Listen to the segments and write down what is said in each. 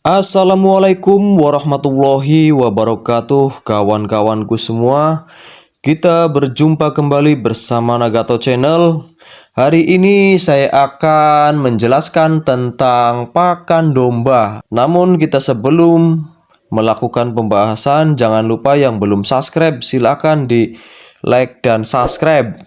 Assalamualaikum warahmatullahi wabarakatuh, kawan-kawanku semua. Kita berjumpa kembali bersama Nagato Channel. Hari ini saya akan menjelaskan tentang pakan domba. Namun sebelum melakukan pembahasan, jangan lupa yang belum subscribe silakan di like dan subscribe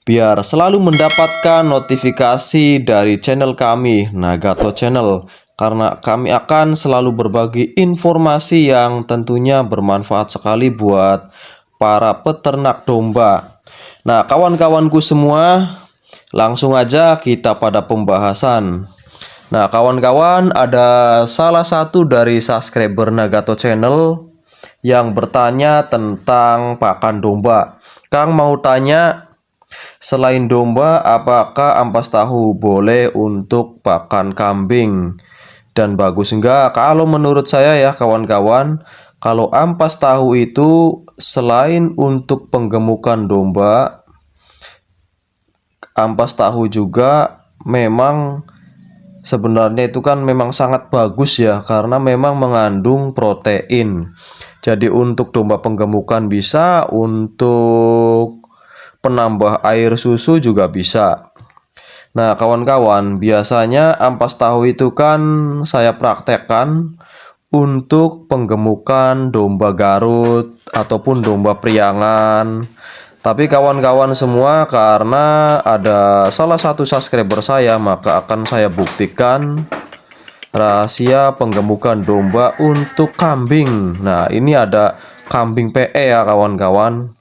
biar selalu mendapatkan notifikasi dari channel kami, Nagato Channel, karena kami akan selalu berbagi informasi yang tentunya bermanfaat sekali buat para peternak domba. Nah, kawan-kawanku semua, langsung aja kita pada pembahasan. Nah, kawan-kawan, ada salah satu dari subscriber Nagato Channel yang bertanya tentang pakan domba. Kang mau tanya, selain domba, apakah ampas tahu boleh untuk pakan kambing? Dan bagus enggak? Kalau menurut saya ya kawan-kawan, kalau ampas tahu itu selain untuk penggemukan domba, ampas tahu juga memang sebenarnya itu kan memang sangat bagus ya, karena memang mengandung protein. Jadi untuk domba penggemukan bisa, untuk penambah air susu juga bisa. Nah, kawan-kawan, biasanya ampas tahu itu kan saya praktekkan untuk penggemukan domba Garut ataupun domba Priangan. Tapi kawan-kawan semua, karena ada salah satu subscriber saya, maka akan saya buktikan rahasia penggemukan domba untuk kambing. Nah, ini ada kambing PE ya kawan-kawan.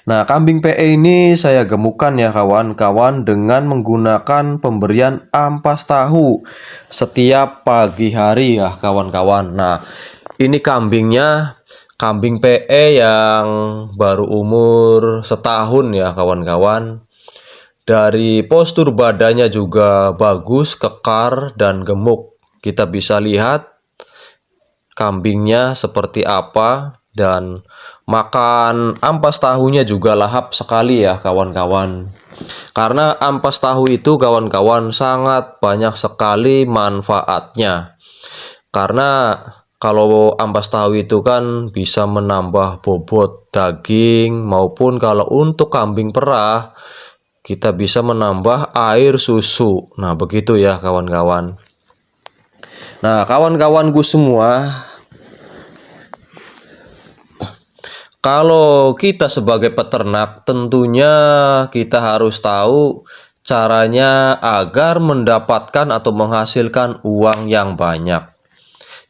Nah, kambing PE ini saya gemukan ya kawan-kawan dengan menggunakan pemberian ampas tahu setiap pagi hari ya kawan-kawan. Nah, ini kambingnya kambing PE yang baru umur setahun ya kawan-kawan. Dari postur badannya juga bagus, kekar, dan gemuk. Kita bisa lihat kambingnya seperti apa, dan makan ampas tahunya juga lahap sekali ya kawan-kawan. Karena ampas tahu itu kawan-kawan sangat banyak sekali manfaatnya. Karena kalau ampas tahu itu kan bisa menambah bobot daging, maupun kalau untuk kambing perah kita bisa menambah air susu. Nah, begitu ya kawan-kawan. Nah, kawan-kawanku semua, kalau kita sebagai peternak, tentunya kita harus tahu caranya agar mendapatkan atau menghasilkan uang yang banyak.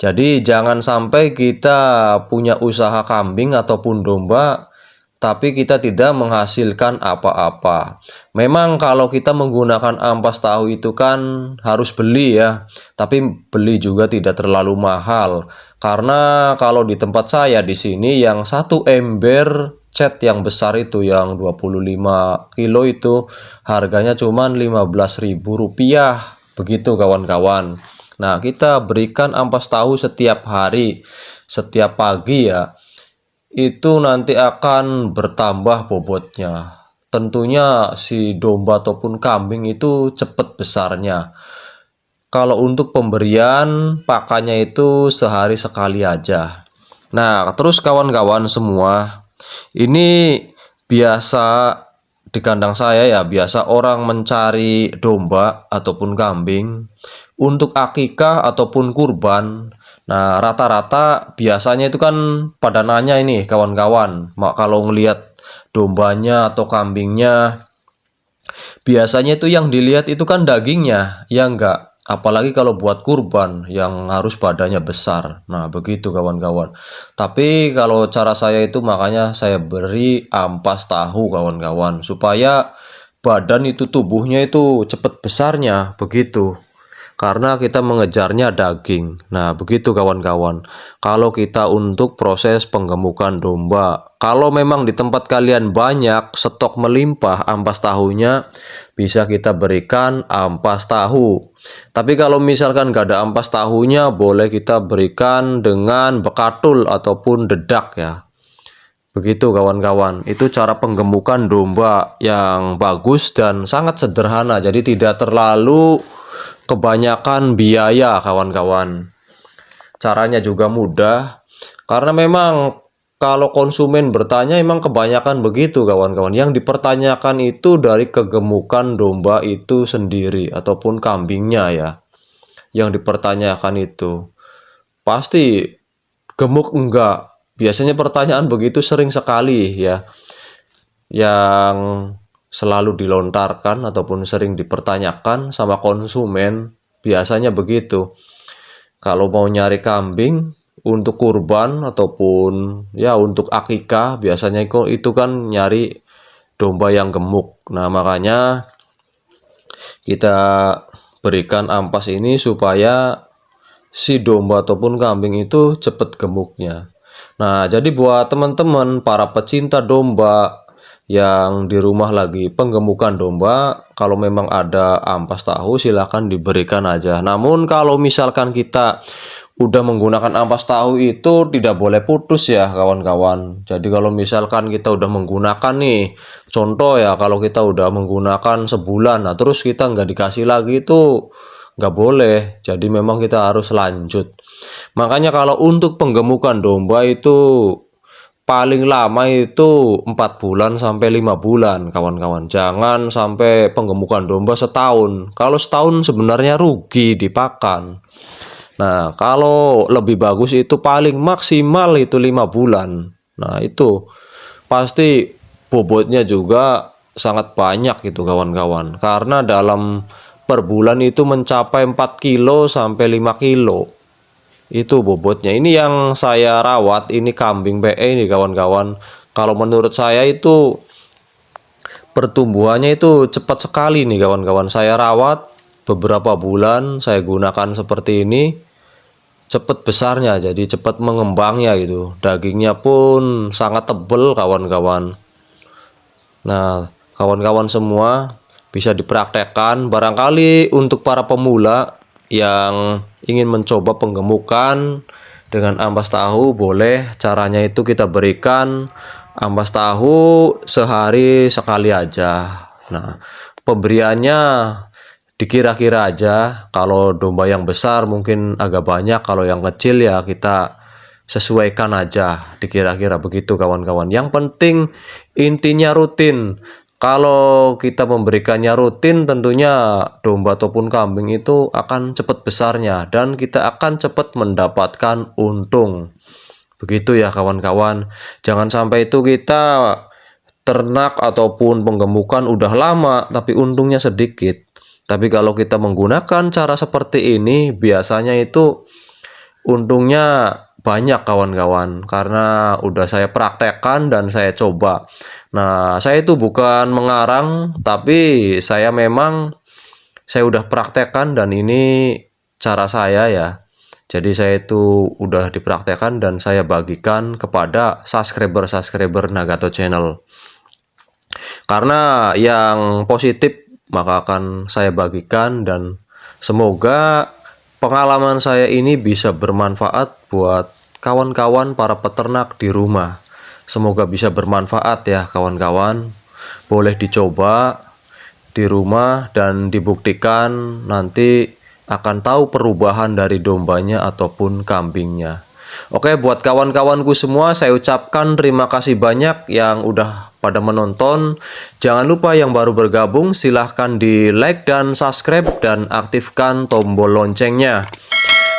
Jadi jangan sampai kita punya usaha kambing ataupun domba, tapi kita tidak menghasilkan apa-apa. Memang kalau kita menggunakan ampas tahu itu kan harus beli ya, tapi beli juga tidak terlalu mahal. Karena kalau di tempat saya di sini yang satu ember cat yang besar itu yang 25 kilo itu harganya cuma Rp15.000. Begitu kawan-kawan. Nah, kita berikan ampas tahu setiap hari, setiap pagi ya. Itu nanti akan bertambah bobotnya. Tentunya si domba ataupun kambing itu cepat besarnya. Kalau untuk pemberian pakannya itu sehari sekali aja. Nah, terus kawan-kawan semua, ini biasa di kandang saya ya, biasa orang mencari domba ataupun kambing untuk akikah ataupun kurban. Nah, rata-rata biasanya itu kan pada nanya ini kawan-kawan, kalau ngelihat dombanya atau kambingnya, biasanya itu yang dilihat itu kan dagingnya, ya enggak? Apalagi kalau buat kurban yang harus badannya besar. Nah, begitu kawan-kawan. Tapi kalau cara saya itu, makanya saya beri ampas tahu kawan-kawan, supaya badan itu, tubuhnya itu cepat besarnya, begitu. Karena kita mengejarnya daging. Nah, begitu kawan-kawan. Kalau kita untuk proses penggemukan domba, kalau memang di tempat kalian banyak stok melimpah ampas tahunya, bisa kita berikan ampas tahu. Tapi kalau misalkan gak ada ampas tahunya, boleh kita berikan dengan bekatul ataupun dedak ya. Begitu kawan-kawan. Itu cara penggemukan domba yang bagus dan sangat sederhana. Jadi tidak terlalu kebanyakan biaya kawan-kawan. Caranya juga mudah, karena memang kalau konsumen bertanya emang kebanyakan begitu kawan-kawan. Yang dipertanyakan itu dari kegemukan domba itu sendiri ataupun kambingnya ya. Yang dipertanyakan itu pasti gemuk enggak. Biasanya pertanyaan begitu sering sekali ya, yang selalu dilontarkan ataupun sering dipertanyakan sama konsumen. Biasanya begitu. Kalau mau nyari kambing untuk kurban ataupun ya untuk akikah, biasanya itu kan nyari domba yang gemuk. Nah, makanya kita berikan ampas ini supaya si domba ataupun kambing itu cepat gemuknya. Nah, jadi buat teman-teman para pecinta domba yang di rumah lagi penggemukan domba, kalau memang ada ampas tahu silahkan diberikan aja. Namun kalau misalkan kita udah menggunakan ampas tahu itu tidak boleh putus ya kawan-kawan. Jadi kalau misalkan kita udah menggunakan nih, contoh ya, kalau kita udah menggunakan sebulan, nah terus kita nggak dikasih lagi itu nggak boleh. Jadi memang kita harus lanjut. Makanya kalau untuk penggemukan domba itu paling lama itu 4 bulan sampai 5 bulan kawan-kawan. Jangan sampai penggemukan domba setahun. Kalau setahun sebenarnya rugi dipakan. Nah, kalau lebih bagus itu paling maksimal itu 5 bulan. Nah, itu pasti bobotnya juga sangat banyak gitu kawan-kawan. Karena dalam per bulan itu mencapai 4 kilo sampai 5 kilo. Itu bobotnya. Ini yang saya rawat, ini kambing PE ini kawan-kawan. Kalau menurut saya itu pertumbuhannya itu cepat sekali nih kawan-kawan. Saya rawat beberapa bulan, saya gunakan seperti ini. Cepat besarnya, jadi cepat mengembangnya gitu. Dagingnya pun sangat tebal kawan-kawan. Nah, kawan-kawan semua bisa dipraktekkan. Barangkali untuk para pemula yang ingin mencoba penggemukan dengan ampas tahu, boleh. Caranya itu kita berikan ampas tahu sehari sekali aja. Nah, pemberiannya dikira-kira aja. Kalau domba yang besar mungkin agak banyak, kalau yang kecil ya kita sesuaikan aja, dikira-kira begitu kawan-kawan. Yang penting intinya rutin. Kalau kita memberikannya rutin, tentunya domba ataupun kambing itu akan cepat besarnya dan kita akan cepat mendapatkan untung. Begitu ya kawan-kawan. Jangan sampai itu kita ternak ataupun penggemukan udah lama tapi untungnya sedikit. Tapi kalau kita menggunakan cara seperti ini, biasanya itu untungnya banyak kawan-kawan, karena udah saya praktekkan dan saya coba. Nah, saya itu bukan mengarang, tapi saya udah praktekkan dan ini cara saya ya. Jadi saya itu udah dipraktekkan dan saya bagikan kepada subscriber Nagato Channel. Karena yang positif maka akan saya bagikan, dan semoga pengalaman saya ini bisa bermanfaat buat kawan-kawan para peternak di rumah. Semoga bisa bermanfaat ya kawan-kawan. Boleh dicoba di rumah dan dibuktikan, nanti akan tahu perubahan dari dombanya ataupun kambingnya. Oke, buat kawan-kawanku semua saya ucapkan terima kasih banyak yang udah pada menonton. Jangan lupa yang baru bergabung silahkan di like dan subscribe dan aktifkan tombol loncengnya.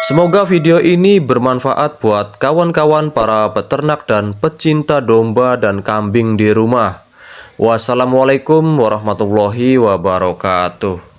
Semoga video ini bermanfaat buat kawan-kawan para peternak dan pecinta domba dan kambing di rumah. Wassalamualaikum warahmatullahi wabarakatuh.